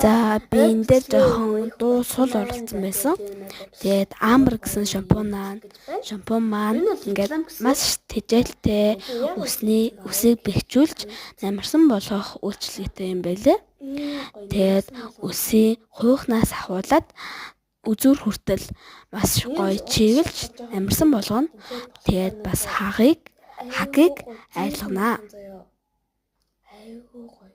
За би энэ дээр жоохон дуу сул оролцсон байсан. Тэгээд Amber гэсэн шампунь маань ингээд маш тэжээлтэй үсийг бэхжүүлж намарсан болгох үйлчлэгтэй юм байлээ. Тэгээд үсийн хуйхнаас ахуулаад үзүүр хүртэл маш гоё чиглэж намарсан болгоно. Тэгээд бас хагийг айлгана. Айгуу гоё.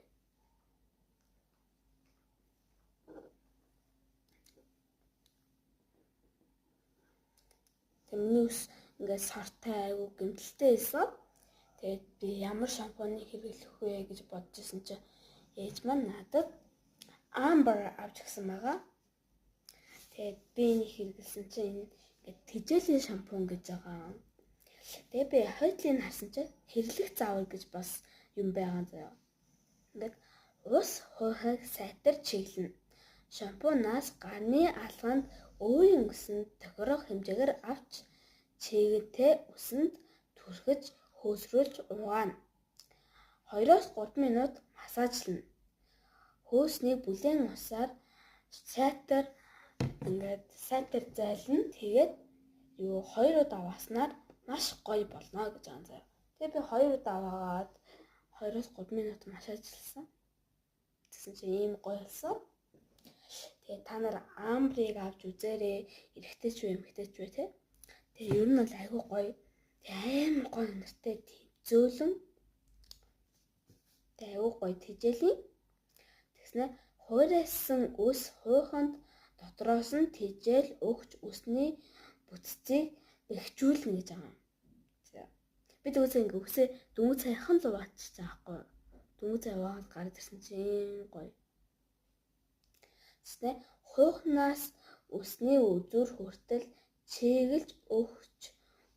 Миний ус ингээд сартай айгуу гэмтэлтэй байсан. Тэгээд би ямар шампуныг хэрэглэх вэ гэж бодож исэн чинь ээж маань надад Amber авч гисэн байгаа. Тэгээд би энийг хэрэглэсэн чинь энэ ингээд тэжээлийн шампунь гэж байгаа. Тэгээд би хойдлыг харсан чинь хэрэглэх заавар гэж бас юм байгаа заяа. Ингээд ус хуйхыг сайтар чиглэнэ. Шампунаас гарны алганд өөрийн үсэнд тохирох хэмжээгээр авч чиглэлтэй үсэнд түрхэж хөөсрүүлж угаана. 2-3 минут массажлна. Хөөснийг бүлээн усаар сайтар зайлна. Тэгээд 2 удаа авааснаар маш гоё болно гэж байгаа юм заяа. Тэгээд би 2 удаа аваагаад 2-3 минут массажлсан. Тэгсэн чинь ийм гоё болсон. Тэгээд та нар Amber-ыг авч үзээрэй. Эрэгтэй ч вэ, эмэгтэй ч вэ те. Тэгээд ер нь бол айгүй гоё. Тэгээд амар гоё нэртэй зөөлөн. Тэгээд айгүй гоё тэжээлийн. Тэгснэ хуурайсан үс хуйханд дотроос нь тэжээл өгч үсний бүтцийг бэхжүүлнэ гэж байгаа юм. Би тэгвэл ингээ үсээ дөнгөж саяхан л угаачиж байгаа байхгүй. Дөнгөж сая угаад гараад ирсэн чинь гоё. Тэгснэ хуйхнаас үсний үзүүр хүртэл чиглэж өгч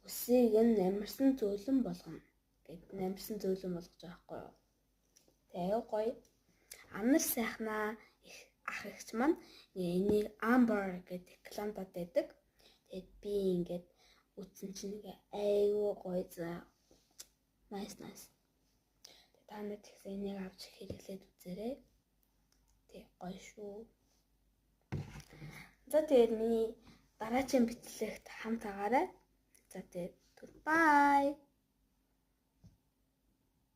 үсийг нь намарсан зөөлөн болгоно. Гэт намарсан зөөлөн болгож байгаа байхгүй. Тэгээ гоё. Амар сайхнаа их ах эгч маань энийг Amber гэдэг рекламадад байдаг. Тэгээд би ингээд үтсэн чинь ингээ айгүй гоё заа. Nice. Та нар тэгсэн энийг авч хэрэглээд үзээрэй. Тэг гоё шүү. За тэгээд миний дараагийн бичлэгт хамт агаарай. За тэгээд bye.